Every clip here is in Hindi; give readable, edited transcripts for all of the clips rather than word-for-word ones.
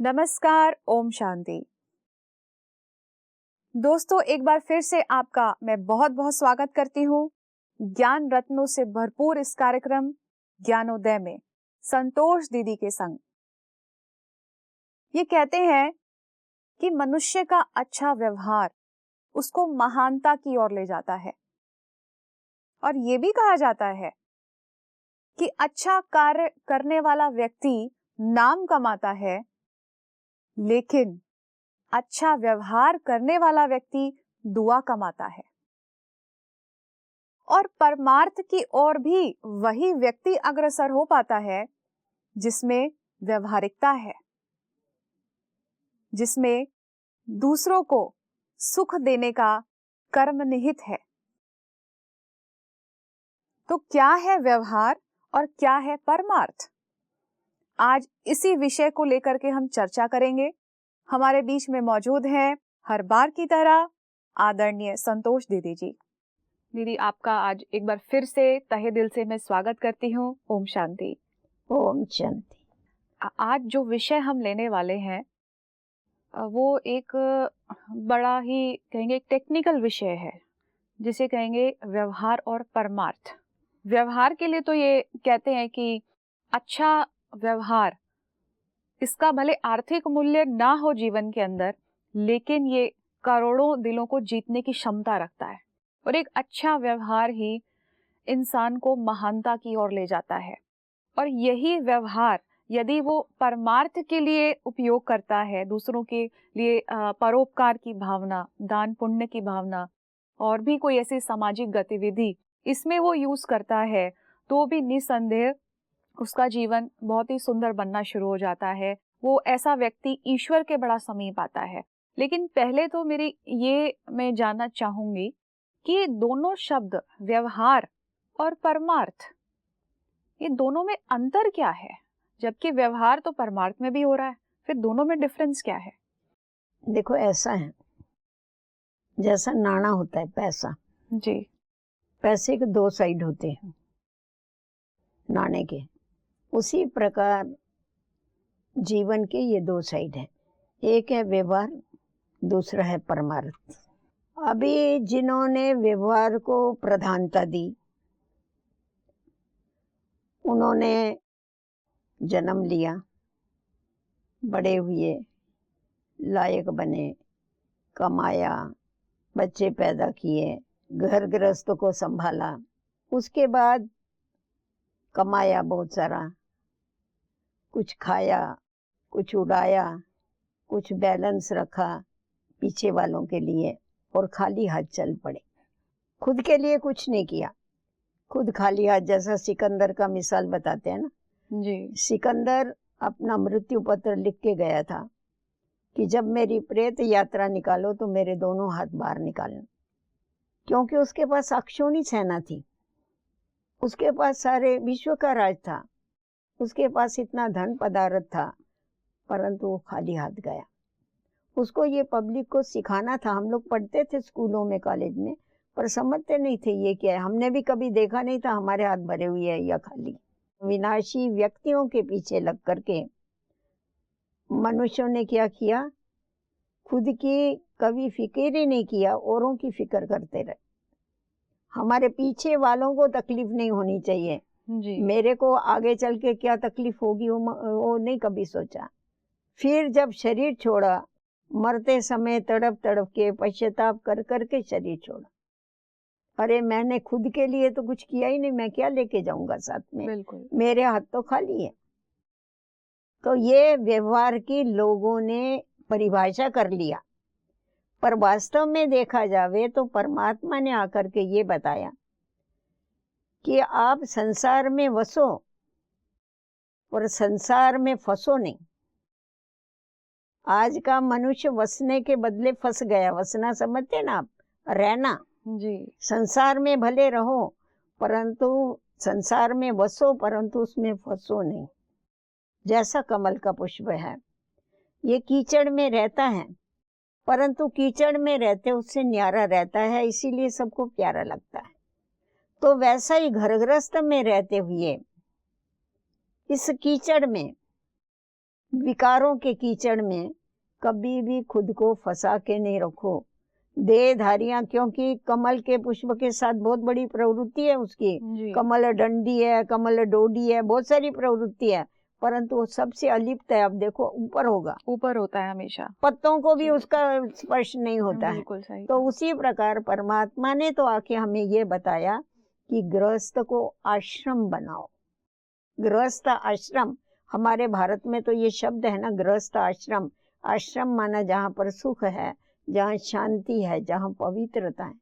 नमस्कार, ओम शांति। दोस्तों, एक बार फिर से आपका मैं बहुत बहुत स्वागत करती हूँ ज्ञान रत्नों से भरपूर इस कार्यक्रम ज्ञानोदय में संतोष दीदी के संग। ये कहते हैं कि मनुष्य का अच्छा व्यवहार उसको महानता की ओर ले जाता है, और ये भी कहा जाता है कि अच्छा कार्य करने वाला व्यक्ति नाम कमाता है, लेकिन अच्छा व्यवहार करने वाला व्यक्ति दुआ कमाता है। और परमार्थ की ओर भी वही व्यक्ति अग्रसर हो पाता है जिसमें व्यवहारिकता है, जिसमें दूसरों को सुख देने का कर्म निहित है। तो क्या है व्यवहार और क्या है परमार्थ? आज इसी विषय को लेकर के हम चर्चा करेंगे। हमारे बीच में मौजूद हैं हर बार की तरह आदरणीय संतोष दीदी जी। दीदी, आपका आज एक बार फिर से तहे दिल से मैं स्वागत करती हूँ। ओम शांति। ओम शांति। आज जो विषय हम लेने वाले हैं वो एक बड़ा ही कहेंगे टेक्निकल विषय है, जिसे कहेंगे व्यवहार और परमार्थ। व्यवहार के लिए तो ये कहते हैं कि अच्छा व्यवहार, इसका भले आर्थिक मूल्य ना हो जीवन के अंदर, लेकिन ये करोड़ों दिलों को जीतने की क्षमता रखता है। और एक अच्छा व्यवहार ही इंसान को महानता की ओर ले जाता है। और यही व्यवहार यदि वो परमार्थ के लिए उपयोग करता है, दूसरों के लिए परोपकार की भावना, दान पुण्य की भावना, और भी कोई ऐसी सामाजिक गतिविधि इसमें वो यूज करता है, तो भी निसंदेह उसका जीवन बहुत ही सुंदर बनना शुरू हो जाता है। वो ऐसा व्यक्ति ईश्वर के बड़ा समीप आता है। लेकिन पहले तो मैं जानना चाहूंगी कि दोनों शब्द व्यवहार और परमार्थ, ये दोनों में अंतर क्या है? जबकि व्यवहार तो परमार्थ में भी हो रहा है, फिर दोनों में डिफरेंस क्या है? देखो, ऐसा है, जैसा नाणा होता है, पैसा जी। पैसे के दो साइड होते हैं नाणे के, उसी प्रकार जीवन के ये दो साइड है। एक है व्यवहार, दूसरा है परमार्थ। अभी जिन्होंने व्यवहार को प्रधानता दी, उन्होंने जन्म लिया, बड़े हुए, लायक बने, कमाया, बच्चे पैदा किए, घर गृहस्थों को संभाला, उसके बाद कमाया बहुत सारा, कुछ खाया, कुछ उड़ाया, कुछ बैलेंस रखा पीछे वालों के लिए, और खाली हाथ चल पड़े। खुद के लिए कुछ नहीं किया, खुद खाली हाथ। जैसा सिकंदर का मिसाल बताते हैं ना जी। सिकंदर अपना मृत्यु पत्र लिख के गया था कि जब मेरी प्रेत यात्रा निकालो तो मेरे दोनों हाथ बाहर निकालना, क्योंकि उसके पास अक्षौणी सेना थी, उसके पास सारे विश्व का राज था, उसके पास इतना धन पदार्थ था, परंतु वो खाली हाथ गया। उसको ये पब्लिक को सिखाना था। हम लोग पढ़ते थे स्कूलों में, कॉलेज में, पर समझते नहीं थे ये क्या है। हमने भी कभी देखा नहीं था हमारे हाथ भरे हुए है या खाली। विनाशी व्यक्तियों के पीछे लग करके मनुष्यों ने क्या किया? खुद की कभी फिक्र ही नहीं किया, औरों की फिक्र करते रहे। हमारे पीछे वालों को तकलीफ नहीं होनी चाहिए जी। मेरे को आगे चल के क्या तकलीफ होगी वो नहीं कभी सोचा। फिर जब शरीर छोड़ा, मरते समय तड़प तड़प के पश्चाताप कर करके शरीर छोड़ा। अरे मैंने खुद के लिए तो कुछ किया ही नहीं, मैं क्या लेके जाऊंगा साथ में? बिल्कुल। मेरे हाथ तो खाली है। तो ये व्यवहार की लोगों ने परिभाषा कर लिया, पर वास्तव में देखा जावे तो परमात्मा ने आकर के ये बताया कि आप संसार में वसो और संसार में फंसो नहीं। आज का मनुष्य वसने के बदले फंस गया। वसना समझते ना आप? रहना। जी। संसार में भले रहो, परंतु संसार में वसो, परंतु उसमें फंसो नहीं। जैसा कमल का पुष्प है, ये कीचड़ में रहता है, परंतु कीचड़ में रहते उससे न्यारा रहता है, इसीलिए सबको प्यारा लगता है। तो वैसा ही घर गृहस्थ में रहते हुए इस कीचड़ में विकारों के कीचड़ में कभी भी खुद को फंसा के नहीं रखो। देहधारियां, क्योंकि कमल के पुष्प के साथ बहुत बड़ी प्रवृत्ति है उसकी, जी कमल डंडी है, कमल डोडी है, बहुत सारी प्रवृत्ति है, परंतु वो सबसे अलिप्त है। अब देखो ऊपर होगा, ऊपर होता है हमेशा। पत्तों को भी जी उसका स्पर्श नहीं होता है। बिल्कुल सही तो कहा। उसी प्रकार परमात्मा ने तो आके हमें ये बताया कि गृहस्थ को आश्रम बनाओ। गृहस्थ आश्रम, हमारे भारत में तो ये शब्द है ना, गृहस्थ आश्रम। आश्रम माना जहाँ पर सुख है, जहाँ शांति है, जहाँ पवित्रता है।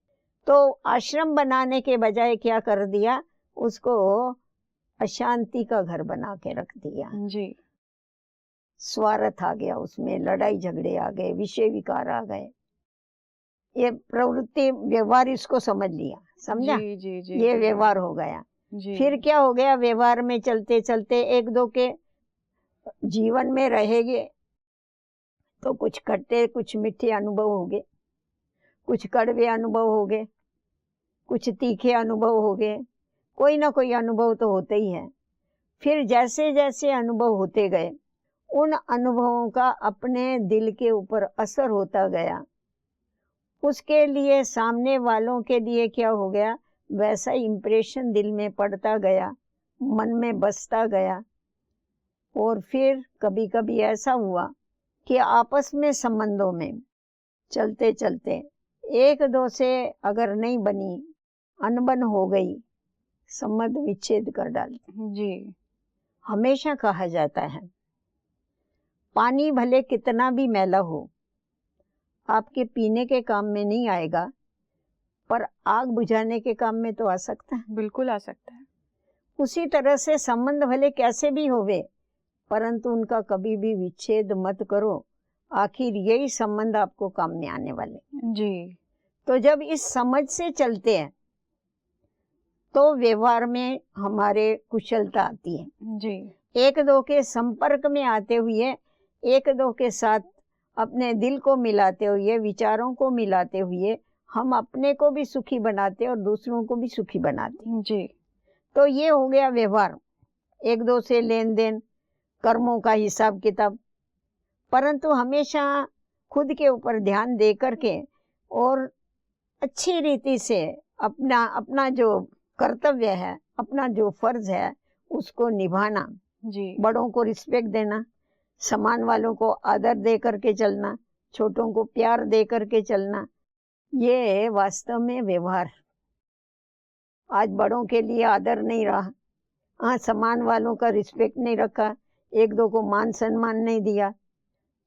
तो आश्रम बनाने के बजाय क्या कर दिया, उसको अशांति का घर बना के रख दिया। जी स्वार्थ आ गया उसमें, लड़ाई झगड़े आ गए, विषय विकार आ गए। ये प्रवृत्ति व्यवहार इसको समझ लिया, समझा? जी जी जी ये जी व्यवहार हो गया। जी फिर क्या हो गया, व्यवहार में चलते चलते एक दो के जीवन में रहेंगे तो कुछ खट्टे कुछ मीठे अनुभव हो गए, कुछ कड़वे अनुभव हो गए, कुछ तीखे अनुभव हो गए, कोई ना कोई अनुभव तो होते ही है। फिर जैसे जैसे अनुभव होते गए, उन अनुभवों का अपने दिल के ऊपर असर होता गया। उसके लिए सामने वालों के लिए क्या हो गया, वैसा इम्प्रेशन दिल में पड़ता गया, मन में बसता गया। और फिर कभी कभी ऐसा हुआ कि आपस में संबंधों में चलते चलते एक दो से अगर नहीं बनी, अनबन हो गई, संबंध विच्छेद कर डालते। जी हमेशा कहा जाता है, पानी भले कितना भी मैला हो, आपके पीने के काम में नहीं आएगा, पर आग बुझाने के काम में तो आ सकता है। बिल्कुल आ सकता है। उसी तरह से संबंध भले कैसे भी होवे, परंतु उनका कभी भी विच्छेद मत करो। आखिर यही संबंध आपको काम में आने वाले। जी तो जब इस समझ से चलते हैं तो व्यवहार में हमारे कुशलता आती है। जी एक दो के संपर्क में आते हुए, एक दो के साथ अपने दिल को मिलाते हुए, विचारों को मिलाते हुए, हम अपने को भी सुखी बनाते और दूसरों को भी सुखी बनाते। जी तो ये हो गया व्यवहार, एक दो से लेन देन, कर्मों का हिसाब किताब। परंतु हमेशा खुद के ऊपर ध्यान दे करके और अच्छी रीति से अपना अपना जो कर्तव्य है, अपना जो फर्ज है, उसको निभाना। जी बड़ों को रिस्पेक्ट देना, समान वालों को आदर दे करके चलना, छोटों को प्यार दे करके चलना, ये वास्तव में व्यवहार। आज बड़ों के लिए आदर नहीं रहा, हाँ, समान वालों का रिस्पेक्ट नहीं रखा, एक दो को मान सम्मान नहीं दिया,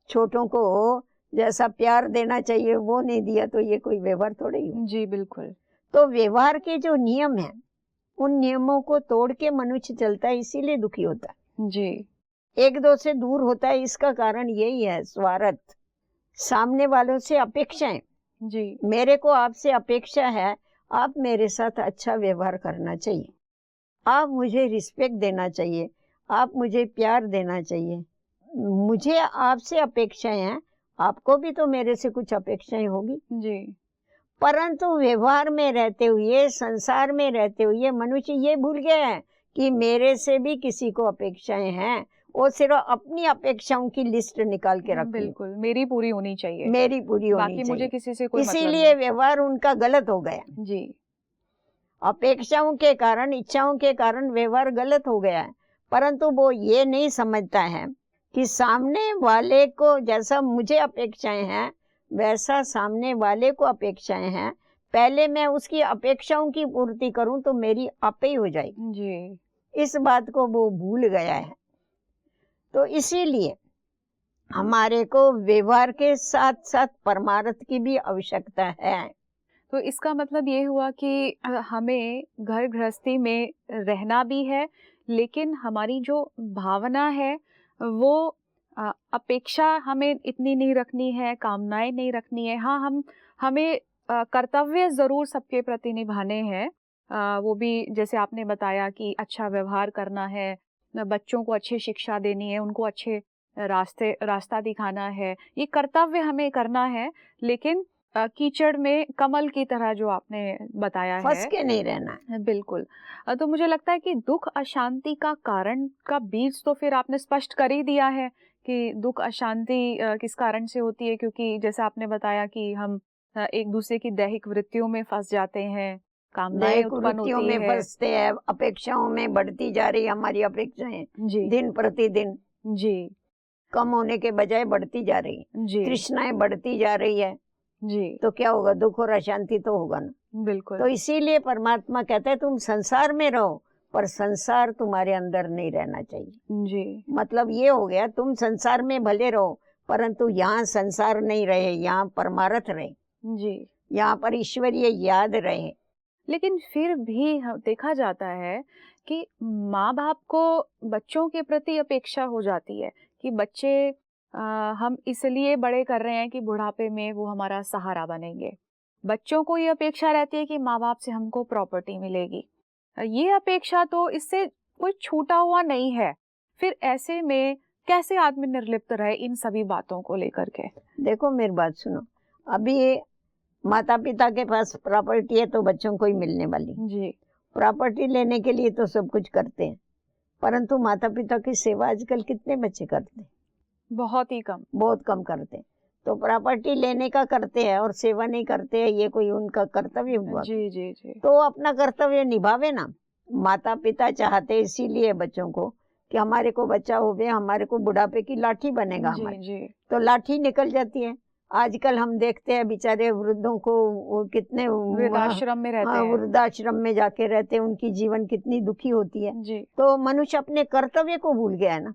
छोटों को जैसा प्यार देना चाहिए वो नहीं दिया, तो ये कोई व्यवहार थोड़ा ही हो। जी बिल्कुल। तो व्यवहार के जो नियम हैं, उन नियमों को तोड़ के मनुष्य चलता है, इसीलिए दुखी होता है। जी एक दो से दूर होता है, इसका कारण यही है, स्वार्थ, सामने वालों से अपेक्षाएं। जी मेरे को आपसे अपेक्षा है, आप मेरे साथ अच्छा व्यवहार करना चाहिए, आप मुझे रिस्पेक्ट देना चाहिए, आप मुझे प्यार देना चाहिए। मुझे आपसे अपेक्षाएं हैं, आपको भी तो मेरे से कुछ अपेक्षाएं होगी। जी परंतु व्यवहार में रहते हुए, संसार में रहते हुए मनुष्य ये भूल गया है कि मेरे से भी किसी को अपेक्षाएं हैं। वो सिर्फ अपनी अपेक्षाओं की लिस्ट निकाल के रखती है, बिल्कुल, मेरी पूरी होनी चाहिए, मेरी पूरी होनी बाकी मुझे चाहिए। किसी से कोई मतलब इसीलिए नहीं। व्यवहार उनका गलत हो गया। जी अपेक्षाओं के कारण, इच्छाओं के कारण व्यवहार गलत हो गया है। परंतु वो ये नहीं समझता है कि सामने वाले को जैसा मुझे अपेक्षाएं हैं, वैसा सामने वाले को अपेक्षाएं हैं। पहले मैं उसकी अपेक्षाओं की पूर्ति करूं तो मेरी आपे ही हो जाएगी। जी इस बात को वो भूल गया है। तो इसीलिए हमारे को व्यवहार के साथ साथ परमार्थ की भी आवश्यकता है। तो इसका मतलब ये हुआ कि हमें घर गृहस्थी में रहना भी है, लेकिन हमारी जो भावना है वो अपेक्षा हमें इतनी नहीं रखनी है, कामनाएं नहीं रखनी है। हाँ, हमें कर्तव्य ज़रूर सबके प्रति निभाने हैं, वो भी जैसे आपने बताया कि अच्छा व्यवहार करना है, बच्चों को अच्छी शिक्षा देनी है, उनको अच्छे रास्ता दिखाना है, ये कर्तव्य हमें करना है। लेकिन कीचड़ में कमल की तरह जो आपने बताया फंस है, के नहीं रहना है। बिल्कुल। तो मुझे लगता है कि दुख अशांति का कारण का बीज तो फिर आपने स्पष्ट कर ही दिया है कि दुख अशांति किस कारण से होती है, क्योंकि जैसे आपने बताया कि हम एक दूसरे की दैहिक वृत्तियों में फंस जाते हैं, कामनाएं दैहिक उत्पन्न वृत्तियों होती में है। फंसते हैं, अपेक्षाओं में बढ़ती जा रही हमारी अपेक्षाएं जी दिन प्रतिदिन जी कम होने के बजाय बढ़ती जा रही है, जी तृष्णाएं बढ़ती जा रही है, जी तो क्या होगा, दुख और अशांति तो होगा ना। बिल्कुल। तो इसीलिए परमात्मा कहते हैं तुम संसार में रहो, पर संसार तुम्हारे अंदर नहीं रहना चाहिए। जी मतलब ये हो गया, तुम संसार में भले रहो, परंतु यहाँ संसार नहीं रहे, यहाँ परमार्थ रहे, जी। यहाँ पर ईश्वरीय याद रहे। लेकिन फिर भी देखा जाता है कि माँ बाप को बच्चों के प्रति अपेक्षा हो जाती है कि बच्चे हम इसलिए बड़े कर रहे हैं कि बुढ़ापे में वो हमारा सहारा बनेंगे। बच्चों को ये अपेक्षा रहती है कि माँ बाप से हमको प्रॉपर्टी मिलेगी। ये अपेक्षा तो इससे कोई छूटा हुआ नहीं है। फिर ऐसे में कैसे आदमी निर्लिप्त रहे इन सभी बातों को लेकर के? देखो मेरी बात सुनो, अभी माता पिता के पास प्रॉपर्टी है तो बच्चों को ही मिलने वाली। जी प्रॉपर्टी लेने के लिए तो सब कुछ करते हैं, परंतु माता पिता की सेवा आजकल कितने बच्चे करते हैं? बहुत ही कम। बहुत कम करते हैं। तो प्रॉपर्टी लेने का करते हैं और सेवा नहीं करते हैं, ये कोई उनका कर्तव्य हुआ? जी जी जी तो अपना कर्तव्य निभावे ना। माता पिता चाहते इसीलिए बच्चों को कि हमारे को बच्चा हो गया, हमारे को बुढ़ापे की लाठी बनेगा जी हमारे, जी तो लाठी निकल जाती है। आजकल हम देखते हैं बेचारे वृद्धों को, वो कितने वृद्धाश्रम में रहते हैं। वृद्धाश्रम में जाके रहते हैं, उनकी जीवन कितनी दुखी होती है। जी तो मनुष्य अपने कर्तव्य को भूल गया है ना।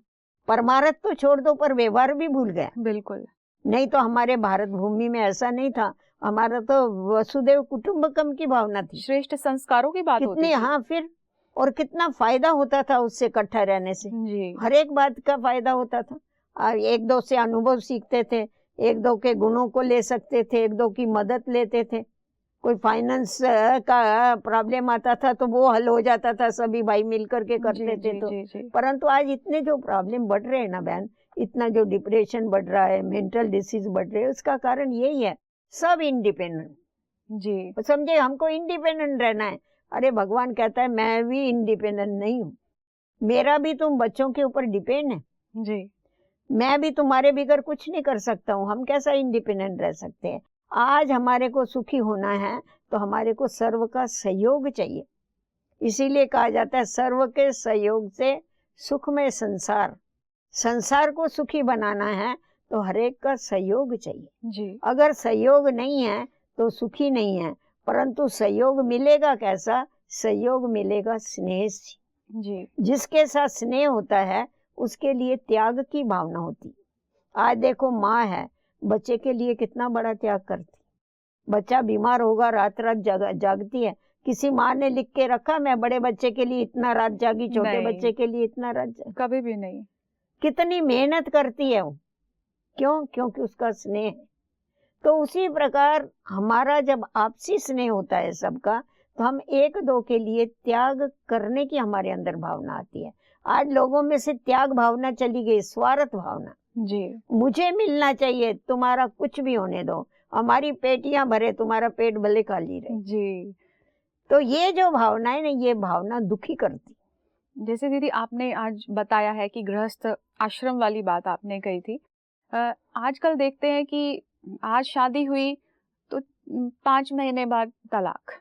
परमार्थ तो छोड़ दो, पर व्यवहार भी भूल गया। बिल्कुल। नहीं तो हमारे भारत भूमि में ऐसा नहीं था, हमारा तो वसुदेव कुटुंबकम की भावना थी। श्रेष्ठ संस्कारों की बात होती कितनी, थी। हाँ, फिर और कितना फायदा होता था उससे इकट्ठा रहने से। जी हर एक बात का फायदा होता था। और एक दो से अनुभव सीखते थे, एक दो के गुणों को ले सकते थे, एक दो की मदद लेते थे। कोई फाइनेंस का प्रॉब्लम आता था तो वो हल हो जाता था, सभी भाई मिलकर के करते थे। तो जी परंतु आज इतने जो प्रॉब्लम बढ़ रहे हैं ना बहन, इतना जो डिप्रेशन बढ़ रहा है, मेंटल डिसीज बढ़ रहे हैं, उसका कारण यही है, सब इंडिपेंडेंट। जी समझे, हमको इंडिपेंडेंट रहना है। अरे भगवान कहता है मैं भी इंडिपेंडेंट नहीं हूँ, मेरा भी तुम बच्चों के ऊपर डिपेंड है। जी मैं भी तुम्हारे बगैर कुछ नहीं कर सकता हूँ। हम कैसा इंडिपेंडेंट रह सकते हैं? आज हमारे को सुखी होना है तो हमारे को सर्व का सहयोग चाहिए। इसीलिए कहा जाता है सर्व के सहयोग से सुखमय संसार। संसार को सुखी बनाना है तो हर एक का सहयोग चाहिए। जी अगर सहयोग नहीं है तो सुखी नहीं है। परंतु सहयोग मिलेगा कैसा? सहयोग मिलेगा स्नेह से। जी जिसके साथ स्नेह होता है उसके लिए त्याग की भावना होती। आज देखो माँ है, बच्चे के लिए कितना बड़ा त्याग करती। बच्चा बीमार होगा, रात रात जागती है। किसी माँ ने लिख के रखा मैं बड़े बच्चे के लिए इतना रात जागी, छोटे नहीं। बच्चे के लिए इतना रात जागी? कभी भी नहीं। कितनी मेहनत करती है वो, क्यों? क्योंकि उसका स्नेह है। तो उसी प्रकार हमारा जब आपसी स्नेह होता है सबका, तो हम एक दो के लिए त्याग करने की हमारे अंदर भावना आती है। आज लोगों में से त्याग भावना चली गई, स्वार्थ भावना। जी मुझे मिलना चाहिए, तुम्हारा कुछ भी होने दो, हमारी पेटियां भरे, तुम्हारा पेट भले खाली रहे। जी तो ये जो भावना है ना, ये भावना दुखी करती। जैसे दीदी आपने आज बताया है कि गृहस्थ आश्रम वाली बात आपने कही थी। आजकल देखते हैं कि आज शादी हुई तो 5 महीने बाद तलाक।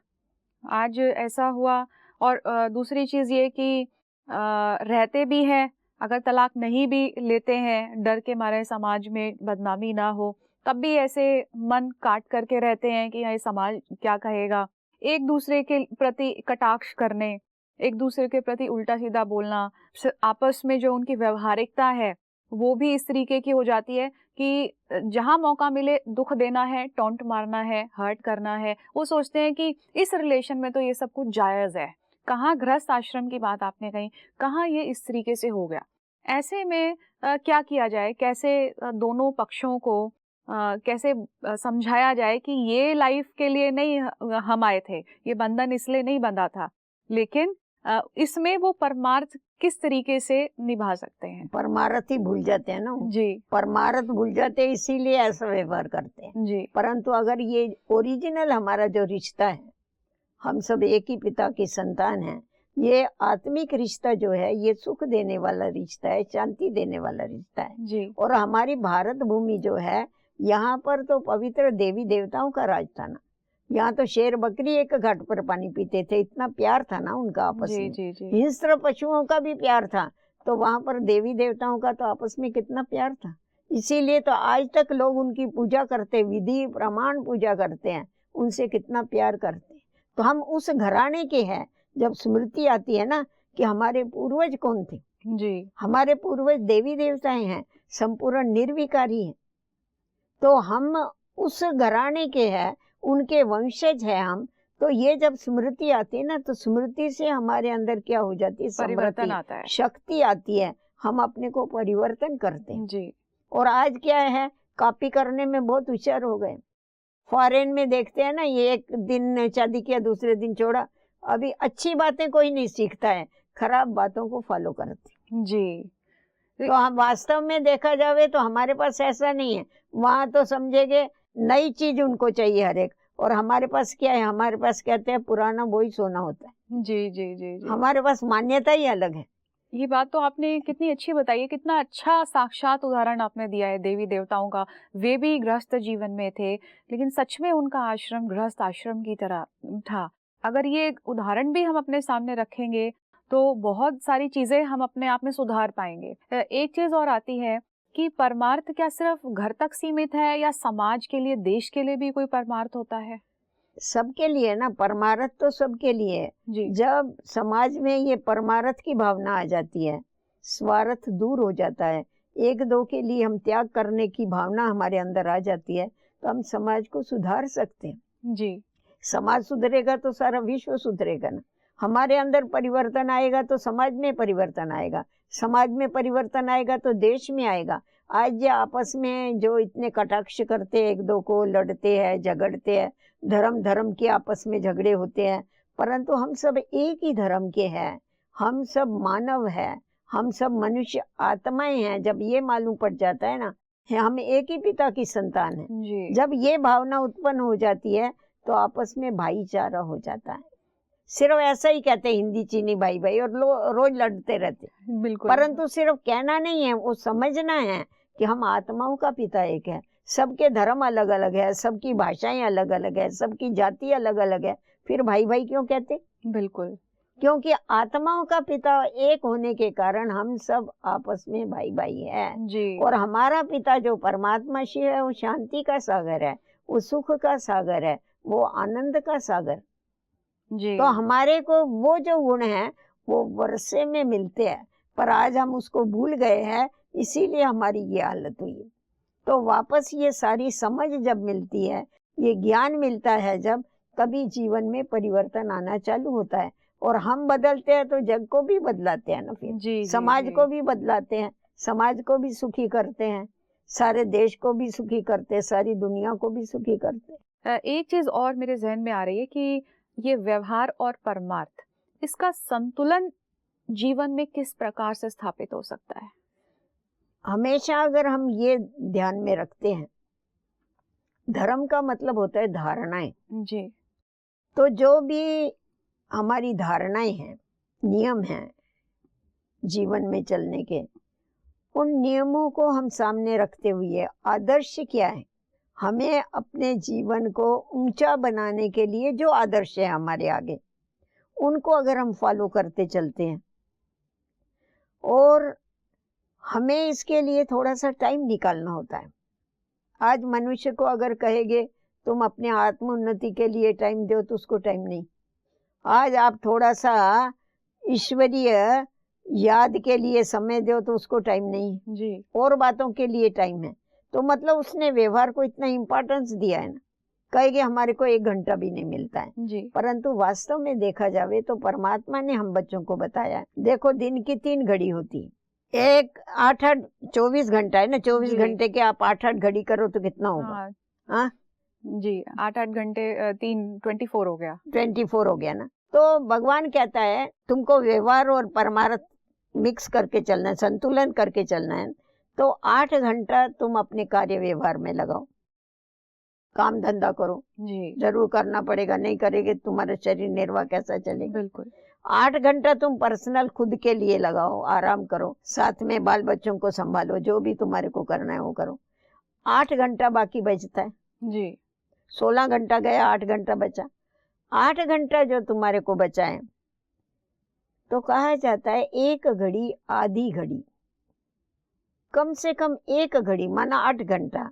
आज ऐसा हुआ। और दूसरी चीज़ ये कि रहते भी हैं, अगर तलाक नहीं भी लेते हैं डर के मारे समाज में बदनामी ना हो, तब भी ऐसे मन काट करके रहते हैं कि ये समाज क्या कहेगा। एक दूसरे के प्रति कटाक्ष करने, एक दूसरे के प्रति उल्टा सीधा बोलना, आपस में जो उनकी व्यवहारिकता है वो भी इस तरीके की हो जाती है कि जहाँ मौका मिले दुख देना है, टॉन्ट मारना है, हर्ट करना है। वो सोचते हैं कि इस रिलेशन में तो ये सब कुछ जायज़ है। कहाँ गृहस्थ आश्रम की बात आपने कही, कहाँ ये इस तरीके से हो गया। ऐसे में क्या किया जाए? कैसे दोनों पक्षों को कैसे समझाया जाए कि ये लाइफ के लिए नहीं हम आए थे, ये बंधन इसलिए नहीं बंधा था, लेकिन इसमें वो परमार्थ किस तरीके से निभा सकते हैं? परमार्थ ही भूल जाते हैं ना वो। जी परमार्थ भूल जाते हैं, इसीलिए ऐसा व्यवहार करते हैं। जी परंतु अगर ये ओरिजिनल हमारा जो रिश्ता है, हम सब एक ही पिता की संतान हैं, ये आत्मिक रिश्ता जो है ये सुख देने वाला रिश्ता है, शांति देने वाला रिश्ता है। जी और हमारी भारत भूमि जो है, यहाँ पर तो पवित्र देवी देवताओं का राज था ना। यहाँ तो शेर बकरी एक घाट पर पानी पीते थे, इतना प्यार था ना उनका आपस जी में। जी जी हिंस्र पशुओं का भी प्यार था, तो वहां पर देवी देवताओं का तो आपस में कितना प्यार था। इसीलिए तो आज तक लोग उनकी पूजा करते, विधि प्रमाण पूजा करते हैं, उनसे कितना प्यार करते हैं। तो हम उस घराने के हैं। जब स्मृति आती है ना कि हमारे पूर्वज कौन थे, जी हमारे पूर्वज देवी देवताएं हैं, संपूर्ण निर्विकारी हैं, तो हम उस घराने के हैं, उनके वंशज है हम। तो ये जब स्मृति आती है ना, तो स्मृति से हमारे अंदर क्या हो जाती है, परिवर्तन समृद्धि, आता है। शक्ति आती है, हम अपने को परिवर्तन करते हैं। जी और आज क्या है, कॉपी करने में बहुत होशियार हो गए। फॉरेन में देखते हैं ना, ये एक दिन शादी किया दूसरे दिन छोड़ा। अभी अच्छी बातें कोई नहीं सीखता है, खराब बातों को फॉलो करते। जी तो हम वास्तव में देखा जावे तो हमारे पास ऐसा नहीं है। वहां तो समझेंगे नई चीज उनको चाहिए हर एक, और हमारे पास क्या है, हमारे पास कहते हैं पुराना वही सोना होता है। जी जी जी जी हमारे पास मान्यता ही अलग है। ये बात तो आपने कितनी अच्छी बताई है, कितना अच्छा साक्षात उदाहरण आपने दिया है देवी देवताओं का। वे भी गृहस्थ जीवन में थे, लेकिन सच में उनका आश्रम गृहस्थ आश्रम की तरह था। अगर ये उदाहरण भी हम अपने सामने रखेंगे तो बहुत सारी चीजें हम अपने आप में सुधार पाएंगे। एक चीज और आती है कि परमार्थ क्या सिर्फ घर तक सीमित है, या समाज के लिए, देश के लिए भी कोई परमार्थ होता है? सबके लिए ना, परमार्थ तो सबके लिए है। जी जब समाज में ये परमार्थ की भावना आ जाती है, स्वार्थ दूर हो जाता है, एक दो के लिए हम त्याग करने की भावना हमारे अंदर आ जाती है, तो हम समाज को सुधार सकते हैं। जी समाज सुधरेगा तो सारा विश्व सुधरेगा ना। हमारे अंदर परिवर्तन आएगा तो समाज में परिवर्तन आएगा, समाज में परिवर्तन आएगा तो देश में आएगा। आज ये आपस में जो इतने कटाक्ष करते हैं, एक दो को लड़ते हैं, झगड़ते हैं, धर्म धर्म के आपस में झगड़े होते हैं, परंतु हम सब एक ही धर्म के हैं, हम सब मानव हैं, हम सब मनुष्य आत्माएं हैं। जब ये मालूम पड़ जाता है ना, हम एक ही पिता की संतान है, जी जब ये भावना उत्पन्न हो जाती है तो आपस में भाईचारा हो जाता है। सिर्फ ऐसा ही कहते हैं हिंदी चीनी भाई भाई, और रोज लड़ते रहते, बिल्कुल। परंतु सिर्फ कहना नहीं है, वो समझना है कि हम आत्माओं का पिता एक है। सबके धर्म अलग अलग है, सबकी भाषाएं अलग अलग है, सबकी जाति अलग अलग है, फिर भाई भाई क्यों कहते? बिल्कुल क्योंकि आत्माओं का पिता एक होने के कारण हम सब आपस में भाई भाई है। जी और हमारा पिता जो परमात्मा शिव है, वो शांति का सागर है, वो सुख का सागर है, वो आनंद का सागर। जी तो हमारे को वो जो गुण है वो वर्षे में मिलते हैं, पर आज हम उसको भूल गए हैं, इसीलिए हमारी ये हालत हुई है। तो वापस ये सारी समझ जब मिलती है, ये ज्ञान मिलता है जब, तभी जीवन में परिवर्तन आना चालू होता है। और हम बदलते हैं तो जग को भी बदलाते हैं ना, फिर जी समाज जी को भी बदलाते हैं, समाज को भी सुखी करते हैं, सारे देश को भी सुखी करते हैं, सारी दुनिया को भी सुखी करते हैं। एक चीज और मेरे जहन में आ रही है कि ये व्यवहार और परमार्थ, इसका संतुलन जीवन में किस प्रकार से स्थापित हो सकता है? हमेशा अगर हम ये ध्यान में रखते हैं, धर्म का मतलब होता है धारणाएं। जी तो जो भी हमारी धारणाएं हैं, नियम हैं जीवन में चलने के, उन नियमों को हम सामने रखते हुए आदर्श क्या है, हमें अपने जीवन को ऊंचा बनाने के लिए जो आदर्श है हमारे आगे, उनको अगर हम फॉलो करते चलते हैं, और हमें इसके लिए थोड़ा सा टाइम निकालना होता है। आज मनुष्य को अगर कहेंगे तुम अपने आत्मोन्नति के लिए टाइम दो, तो उसको टाइम नहीं। आज आप थोड़ा सा ईश्वरीय याद के लिए समय दो, तो उसको टाइम नहीं। जी और बातों के लिए टाइम है, तो मतलब उसने व्यवहार को इतना इम्पोर्टेंस दिया है ना, कहेंगे हमारे को 1 घंटा भी नहीं मिलता है। जी परंतु वास्तव में देखा जावे तो परमात्मा ने हम बच्चों को बताया है, देखो दिन की 3 घड़ी होती है, एक 8-8 24 घंटा है ना, 24 जी। घंटे के आप 8-8 घड़ी करो तो कितना होगा? हाँ हाँ, जी 8-8 घंटे 3 24 हो गया। 24 हो गया ना। तो भगवान कहता है तुमको व्यवहार और परमार्थ मिक्स करके चलना है, संतुलन करके चलना है, तो 8 घंटा तुम अपने कार्य व्यवहार में लगाओ, काम धंधा करो, जी जरूर करना पड़ेगा, नहीं करेंगे तुम्हारा शरीर निर्वाह कैसा चलेगा। बिल्कुल 8 घंटा तुम पर्सनल खुद के लिए लगाओ, आराम करो, साथ में बाल बच्चों को संभालो, जो भी तुम्हारे को करना है वो करो। 8 घंटा बाकी बचता है जी 16 घंटा गया, 8 घंटा बचा। 8 घंटा जो तुम्हारे को बचा है, तो कहा जाता है एक घड़ी आधी घड़ी, कम से कम एक घड़ी माना 8 घंटा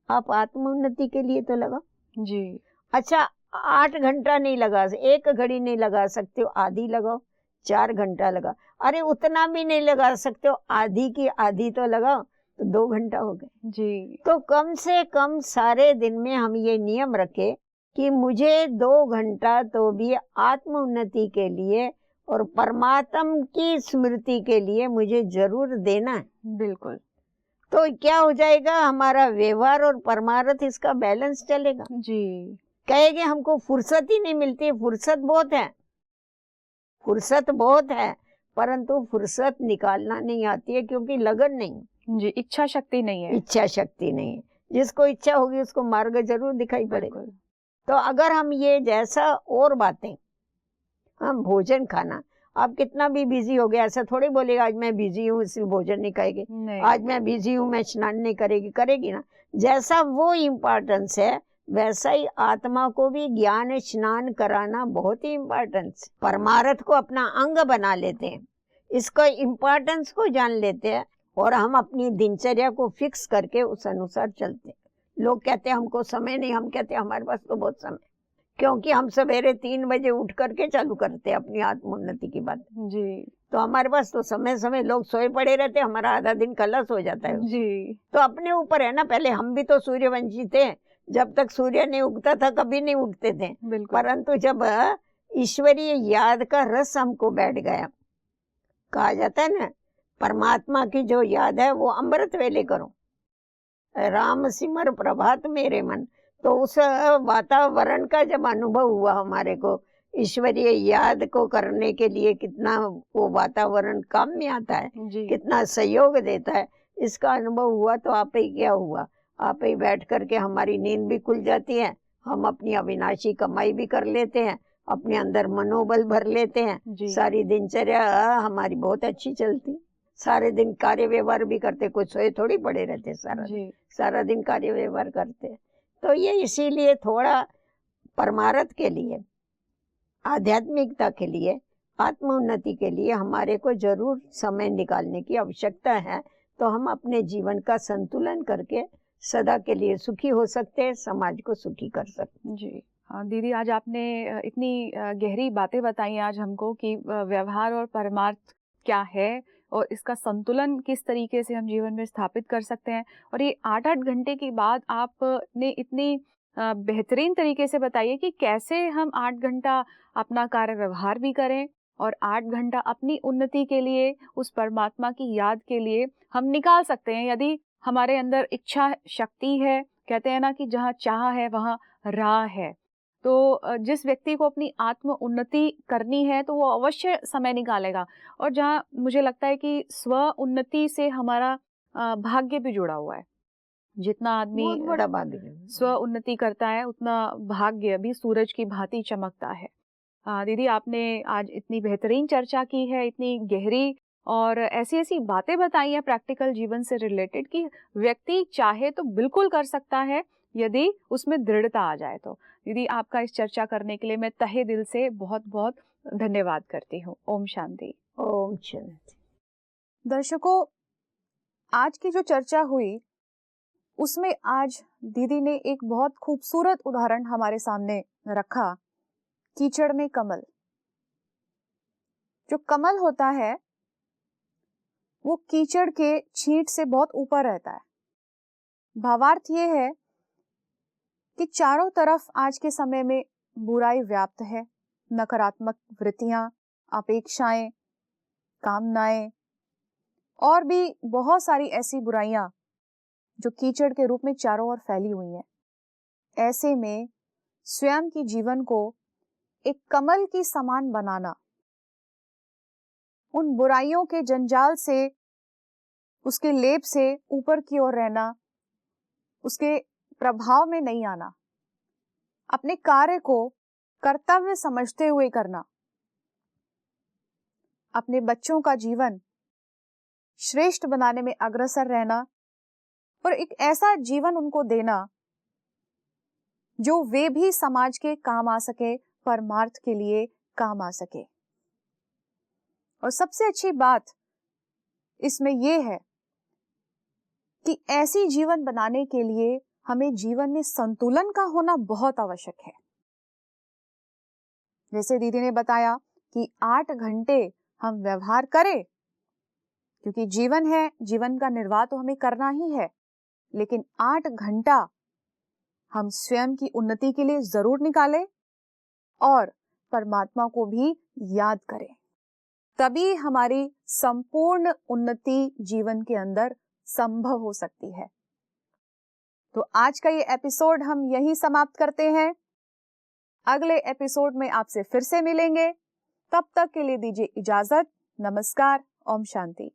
आप आत्मोन्नति के लिए तो लगाओ। जी अच्छा 8 घंटा नहीं लगा, एक घड़ी नहीं लगा सकते हो, आधी लगाओ, 4 घंटा लगा, अरे उतना भी नहीं लगा सकते हो, आधी की आधी तो लगाओ, तो 2 घंटा हो गए। जी तो कम से कम सारे दिन में हम ये नियम रखें कि मुझे 2 घंटा तो भी आत्म उन्नति के लिए और परमात्मा की स्मृति के लिए मुझे जरूर देना है। बिल्कुल तो क्या हो जाएगा, हमारा व्यवहार और परमार्थ इसका बैलेंस चलेगा। जी कहेंगे हमको फुर्सत ही नहीं मिलती, फुर्सत बहुत है, फुर्सत बहुत है, परंतु फुर्सत निकालना नहीं आती है, क्योंकि लगन नहीं, जी इच्छा शक्ति नहीं है। इच्छा शक्ति नहीं है। जिसको इच्छा होगी उसको मार्ग जरूर दिखाई पड़ेगा। बिल्कुल तो अगर हम ये जैसा और बातें, हम भोजन खाना, आप कितना भी बिजी हो गया, ऐसा थोड़ी बोलेगा आज मैं बिजी हूँ इसलिए भोजन नहीं खाएगी, नहीं आज मैं बिजी हूँ मैं स्नान नहीं करेगी, करेगी ना। जैसा वो इम्पोर्टेंस है, वैसा ही आत्मा को भी ज्ञान स्नान कराना बहुत ही इम्पोर्टेंस। परमार्थ को अपना अंग बना लेते हैं, इसको इम्पोर्टेंस को जान लेते हैं, और हम अपनी दिनचर्या को फिक्स करके उस अनुसार चलते हैं। लोग कहते हैं हमको समय नहीं, हम कहते हैं हमारे पास तो बहुत समय, क्योंकि हम सवेरे 3 बजे उठ करके चालू करते हैं अपनी आत्मोन्नति की बात। जी तो हमारे पास तो समय लोग सोए पड़े रहते, हमारा आधा दिन खलास हो जाता है। जी तो अपने ऊपर है ना, पहले हम भी तो सूर्यवंशी थे, जब तक सूर्य नहीं उगता था कभी नहीं उठते थे, बिल्कुल परंतु जब ईश्वरीय याद का रस हमको बैठ गया, कहा जाता है ना परमात्मा की जो याद है वो अमृत वेले करो, राम सिमर प्रभात मेरे मन। तो उस वातावरण का जब अनुभव हुआ हमारे को, ईश्वरीय याद को करने के लिए कितना वो वातावरण काम में आता है, जी कितना सहयोग देता है, इसका अनुभव हुआ। तो आप ही क्या हुआ, आप ही बैठ करके हमारी नींद भी खुल जाती है, हम अपनी अविनाशी कमाई भी कर लेते हैं, अपने अंदर मनोबल भर लेते हैं, जी सारी दिनचर्या हमारी बहुत अच्छी चलती, सारे दिन कार्य व्यवहार भी करते, कुछ सोए थोड़ी पड़े रहते, जी सारा दिन कार्य व्यवहार करते। तो ये इसीलिए थोड़ा परमार्थ के लिए, आध्यात्मिकता के लिए, आत्मोन्नति के लिए हमारे को जरूर समय निकालने की आवश्यकता है। तो हम अपने जीवन का संतुलन करके सदा के लिए सुखी हो सकते हैं, समाज को सुखी कर सकते हैं। जी हाँ दीदी, आज आपने इतनी गहरी बातें बताई आज हमको कि व्यवहार और परमार्थ क्या है और इसका संतुलन किस तरीके से हम जीवन में स्थापित कर सकते हैं। और ये 8-8 घंटे की बात आपने इतनी बेहतरीन तरीके से बताई है कि कैसे हम 8 घंटा अपना कार्य व्यवहार भी करें और 8 घंटा अपनी उन्नति के लिए, उस परमात्मा की याद के लिए हम निकाल सकते हैं, यदि हमारे अंदर इच्छा शक्ति है। कहते हैं ना कि जहाँ चाह है वहाँ राह है। तो जिस व्यक्ति को अपनी आत्म उन्नति करनी है तो वो अवश्य समय निकालेगा। और जहाँ मुझे लगता है कि स्व उन्नति से हमारा भाग्य भी जुड़ा हुआ है। जितना आदमी बहुत बड़ा भाग्य है। स्व उन्नति करता है उतना भाग्य भी सूरज की भांति चमकता है। दीदी, आपने आज इतनी बेहतरीन चर्चा की है, इतनी गहरी और ऐसी ऐसी बातें बताई हैं प्रैक्टिकल जीवन से रिलेटेड कि व्यक्ति चाहे तो बिल्कुल कर सकता है यदि उसमें दृढ़ता आ जाए तो। दीदी, आपका इस चर्चा करने के लिए मैं तहे दिल से बहुत बहुत धन्यवाद करती हूँ। ओम शांति। ओम शांति। दर्शकों, आज की जो चर्चा हुई उसमें आज दीदी ने एक बहुत खूबसूरत उदाहरण हमारे सामने रखा, कीचड़ में कमल। जो कमल होता है वो कीचड़ के छींट से बहुत ऊपर रहता है। भावार्थ ये है कि चारों तरफ आज के समय में बुराई व्याप्त है, नकारात्मक वृत्तियां, अपेक्षाएं, कामनाएं और भी बहुत सारी ऐसी बुराइयां जो कीचड़ के रूप में चारों ओर फैली हुई हैं। ऐसे में स्वयं की जीवन को एक कमल की समान बनाना, उन बुराइयों के जंजाल से, उसके लेप से ऊपर की ओर रहना, उसके प्रभाव में नहीं आना, अपने कार्य को कर्तव्य समझते हुए करना, अपने बच्चों का जीवन श्रेष्ठ बनाने में अग्रसर रहना और एक ऐसा जीवन उनको देना जो वे भी समाज के काम आ सके, परमार्थ के लिए काम आ सके। और सबसे अच्छी बात इसमें यह है कि ऐसी जीवन बनाने के लिए हमें जीवन में संतुलन का होना बहुत आवश्यक है। जैसे दीदी ने बताया कि 8 घंटे हम व्यवहार करें, क्योंकि जीवन है, जीवन का निर्वाह तो हमें करना ही है, लेकिन 8 घंटा हम स्वयं की उन्नति के लिए जरूर निकालें और परमात्मा को भी याद करें। तभी हमारी संपूर्ण उन्नति जीवन के अंदर संभव हो सकती है। तो आज का ये एपिसोड हम यहीं समाप्त करते हैं। अगले एपिसोड में आपसे फिर से मिलेंगे। तब तक के लिए दीजिए इजाजत। नमस्कार। ओम शांति।